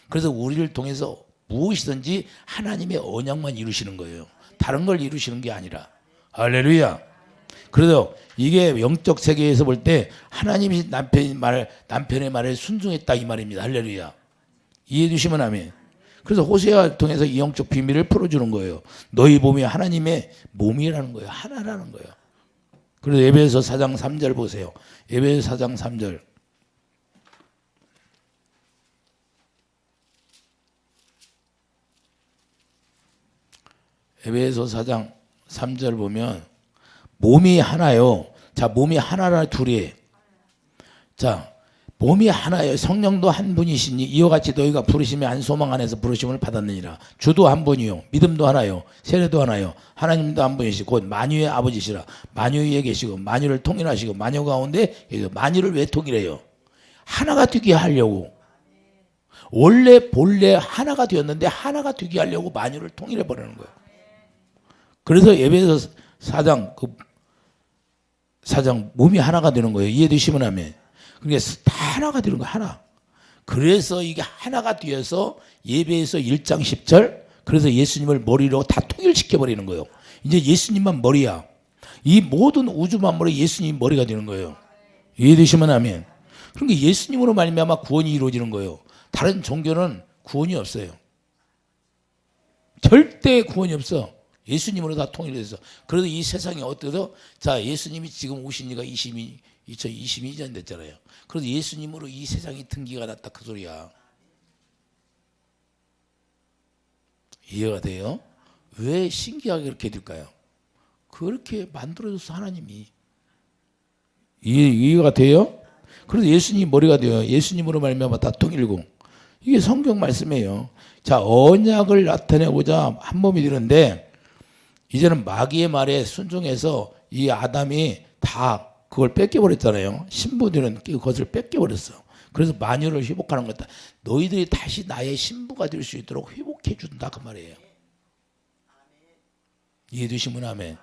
그래서 우리를 통해서 무엇이든지 하나님의 언약만 이루시는 거예요. 다른 걸 이루시는 게 아니라. 할렐루야. 그래서 이게 영적 세계에서 볼 때 하나님이 남편의 말에 순종했다 이 말입니다. 할렐루야. 이해해 주시면 아멘. 그래서 호세아를 통해서 이 영적 비밀을 풀어주는 거예요. 너희 몸이 하나님의 몸이라는 거예요. 하나라는 거예요. 그래서 에베소 4장 3절 보세요. 에베소 4장 3절. 에베소 4장 3절 보면 몸이 하나요. 자, 몸이 하나라 둘이에요. 자, 몸이 하나예요. 성령도 한 분이시니 이와 같이 너희가 부르심의 한 소망 안에서 부르심을 받았느니라. 주도 한 분이요. 믿음도 하나요. 세례도 하나요. 하나님도 한 분이시고 곧 만유의 아버지시라. 만유 위에 계시고 만유를 통일하시고 만유 가운데 만유를 왜 통일해요? 하나가 되게 하려고. 원래 본래 하나가 되었는데 하나가 되게 하려고 만유를 통일해 버리는 거예요. 그래서 에베소 4장 4장 몸이 하나가 되는 거예요. 이해되시면 아멘. 그러니까 다 하나가 되는 거야. 하나. 그래서 이게 하나가 되어서 예배에서 1장 10절 그래서 예수님을 머리로 다 통일시켜 버리는 거예요. 이제 예수님만 머리야. 이 모든 우주 만물에 예수님이 머리가 되는 거예요. 이해되시면 아멘. 그러니까 예수님으로 말미암아 구원이 이루어지는 거예요. 다른 종교는 구원이 없어요. 절대 구원이 없어. 예수님으로 다 통일돼서. 그래도 이 세상이 어때서, 자, 예수님이 지금 오신 지가 2022년 됐잖아요. 그래서 예수님으로 이 세상이 등기가 났다 그 소리야. 이해가 돼요? 왜 신기하게 그렇게 될까요? 그렇게 만들어줘서 하나님이. 이해가 돼요? 그래서 예수님이 머리가 돼요. 예수님으로 말미암아 다 통일고. 이게 성경 말씀이에요. 자, 언약을 나타내고자 한 몸이 되는데 이제는 마귀의 말에 순종해서 이 아담이 다 그걸 뺏겨버렸잖아요. 신부들은 그것을 뺏겨버렸어. 그래서 만유를 회복하는 거다. 너희들이 다시 나의 신부가 될 수 있도록 회복해 준다 그 말이에요. 이해되시면 아멘.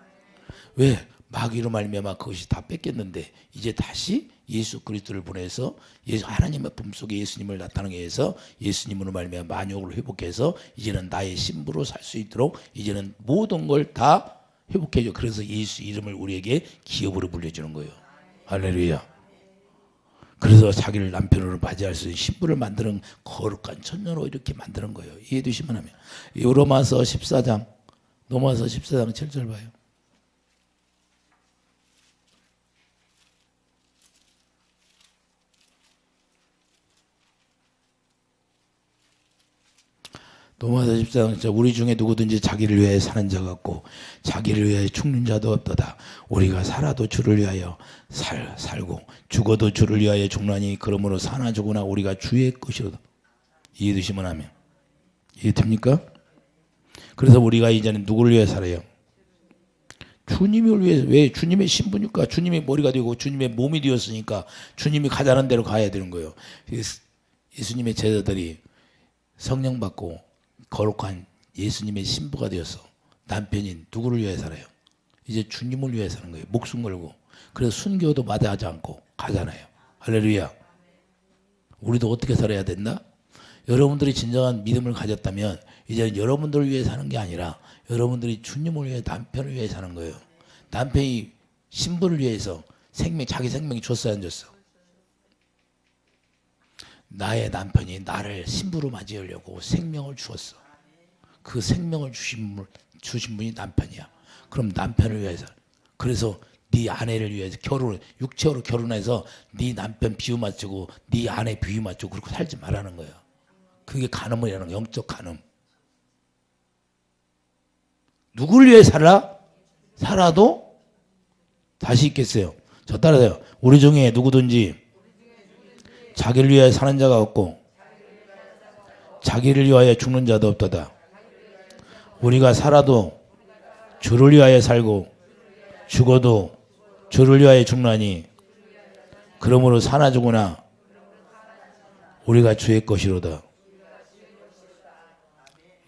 왜? 마귀로 말미암아 그것이 다 뺏겼는데 이제 다시 예수 그리스도를 보내서 하나님의 품속에 예수님을 나타나게 해서 예수님으로 말미암아 만유를 회복해서 이제는 나의 신부로 살 수 있도록 이제는 모든 걸 다 회복해줘. 그래서 예수 이름을 우리에게 기업으로 불려주는 거예요. 할렐루야. 그래서 자기를 남편으로 맞이할 수 있는 신부를 만드는 거룩한 천녀로 이렇게 만드는 거예요. 이해되시면 하면. 로마서 14장 7절 봐요. 로마서 14장 우리 중에 누구든지 자기를 위하여 사는 자 같고 자기를 위하여 죽는 자도 없도다. 우리가 살아도 주를 위하여 살고 죽어도 주를 위하여 죽나니 그러므로 사나 죽으나 우리가 주의 것이로다. 이해되시면 하면. 이해됩니까? 그래서 우리가 이제는 누구를 위해 살아요? 주님을 위해서. 왜? 주님의 신부니까. 주님의 머리가 되고 주님의 몸이 되었으니까 주님이 가자는 대로 가야 되는 거예요. 예수님의 제자들이 성령 받고 거룩한 예수님의 신부가 되어서 남편인 누구를 위해 살아요? 이제 주님을 위해 사는 거예요. 목숨 걸고. 그래서 순교도 마다하지 않고 가잖아요. 할렐루야. 우리도 어떻게 살아야 된다? 여러분들이 진정한 믿음을 가졌다면 이제는 여러분들을 위해 사는 게 아니라 여러분들이 주님을 위해 남편을 위해 사는 거예요. 남편이 신부를 위해서 자기 생명이 줬어야 안 줬어? 나의 남편이 나를 신부로 맞이하려고 생명을 주었어. 그 생명을 주신 분이 남편이야. 그럼 남편을 위해서, 그래서 네 아내를 위해서 육체로 결혼해서 네 남편 비유 맞추고 네 아내 비유 맞추고 그렇게 살지 말라는 거예요. 그게 간음이라는 거예요. 영적 간음. 누굴 위해 살아도 다시 있겠어요. 저 따라서요. 우리 중에 누구든지 자기를 위하여 사는 자가 없고 자기를 위하여 죽는 자도 없도다. 우리가 살아도 주를 위하여 살고 죽어도 주를 위하여 죽나니 그러므로 사나 죽으나 우리가 주의 것이로다.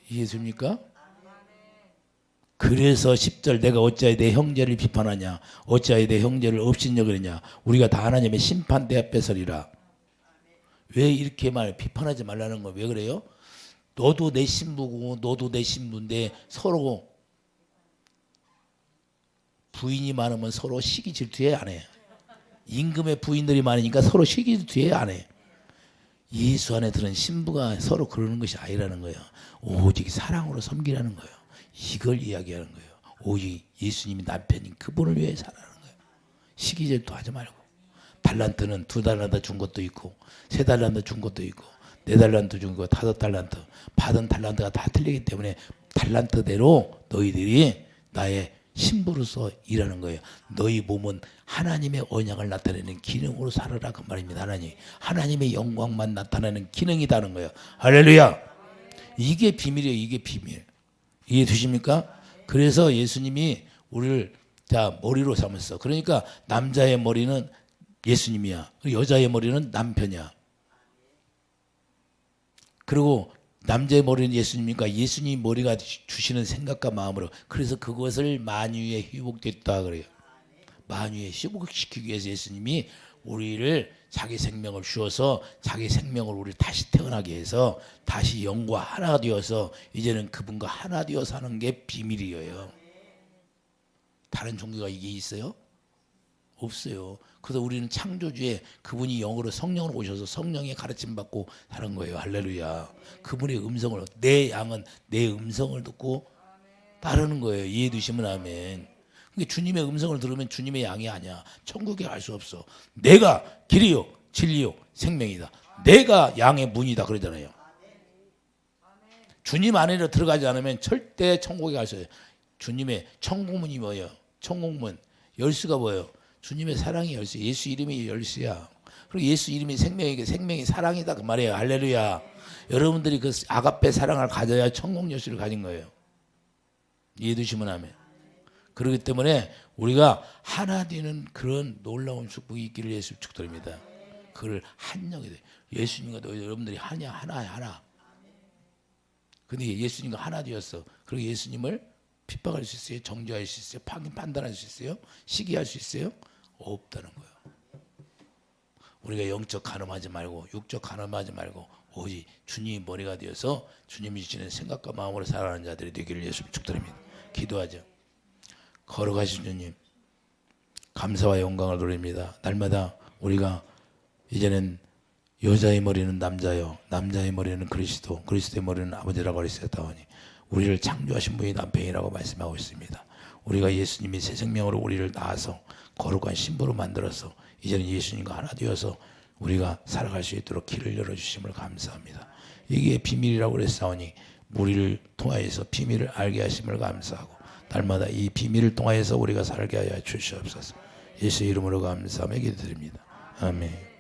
이해됩니까? 그래서 10절 내가 어찌하여 내 형제를 비판하냐 어찌하여 내 형제를 업신여기느냐 우리가 다 하나님의 심판대 앞에 서리라. 왜 이렇게 비판하지 말라는 거 왜 그래요? 너도 내 신부고 너도 내 신부인데 서로 부인이 많으면 서로 시기 질투해 안 해? 임금의 부인들이 많으니까 서로 시기 질투해 안 해? 예수 안에 들은 신부가 서로 그러는 것이 아니라는 거예요. 오직 사랑으로 섬기라는 거예요. 이걸 이야기하는 거예요. 오직 예수님이 남편인 그분을 위해 살아가는 거예요. 시기 질투 하지 말고. 달란트는 2달란트 준 것도 있고 3달란트 준 것도 있고 4달란트 준 거 5달란트 받은 달란트가 다 틀리기 때문에 달란트대로 너희들이 나의 신부로서 일하는 거예요. 너희 몸은 하나님의 언약을 나타내는 기능으로 살아라 그 말입니다. 하나님의 영광만 나타내는 기능이다는 거예요. 할렐루야. 이게 비밀이에요. 이게 비밀. 이해되십니까? 그래서 예수님이 우리를 자 머리로 삼았어. 그러니까 남자의 머리는 예수님이야. 여자의 머리는 남편이야. 그리고 남자의 머리는 예수님이니까 예수님 머리가 주시는 생각과 마음으로 그래서 그것을 만유에 회복됐다 그래요. 만유에 회복시키기 위해서 예수님이 우리를 자기 생명을 주어서 자기 생명을 우리 다시 태어나게 해서 다시 영과 하나 되어서 이제는 그분과 하나 되어 사는 게 비밀이에요. 다른 종교가 이게 있어요? 없어요. 그래서 우리는 창조주에 그분이 영으로 성령으로 오셔서 성령의 가르침 받고 사는 거예요. 할렐루야. 그분의 음성을 내 양은 내 음성을 듣고 따르는 거예요. 이해해 주시면 아멘. 그러니까 주님의 음성을 들으면 주님의 양이 아니야. 천국에 갈 수 없어. 내가 길이요 진리요 생명이다. 내가 양의 문이다 그러잖아요. 주님 안에로 들어가지 않으면 절대 천국에 갈 수 없어요. 주님의 천국문이 뭐예요? 천국문 열쇠가 뭐예요? 주님의 사랑이 열쇠. 예수 이름이 열쇠야. 그리고 예수 이름이 생명이고 생명이 사랑이다 그 말이에요. 할렐루야. 여러분들이 그 아가페 사랑을 가져야 천국 열쇠를 가진 거예요. 이해되시면 아멘. 그렇기 때문에 우리가 하나 되는 그런 놀라운 축복이 있기를 예수 축복드립니다. 그걸 한영이 돼. 예수님과 여러분들이 하나. 근데 예수님과 하나 되었어. 그리고 예수님을 핍박할 수 있어요? 정죄할 수 있어요? 판단할 수 있어요? 시기할 수 있어요? 없다는 거예요. 우리가 영적 간음하지 말고 육적 간음하지 말고 오직 주님이 머리가 되어서 주님이 주시는 생각과 마음으로 살아가는 자들이 되기를 예수 축복드립니다. 기도하죠. 거룩하신 주님 감사와 영광을 돌립니다. 날마다 우리가 이제는 여자의 머리는 남자요 남자의 머리는 그리스도 그리스도의 머리는 아버지라고 하셨다오니 우리를 창조하신 분이 남편이라고 말씀하고 있습니다. 우리가 예수님이 새 생명으로 우리를 낳아서 거룩한 신부로 만들어서 이제는 예수님과 하나 되어서 우리가 살아갈 수 있도록 길을 열어주심을 감사합니다. 이게 비밀이라고 그랬사오니 우리를 통하여서 비밀을 알게 하심을 감사하고 날마다 이 비밀을 통하여서 우리가 살게 하여 주시옵소서. 예수 이름으로 감사하며 기도드립니다. 아멘.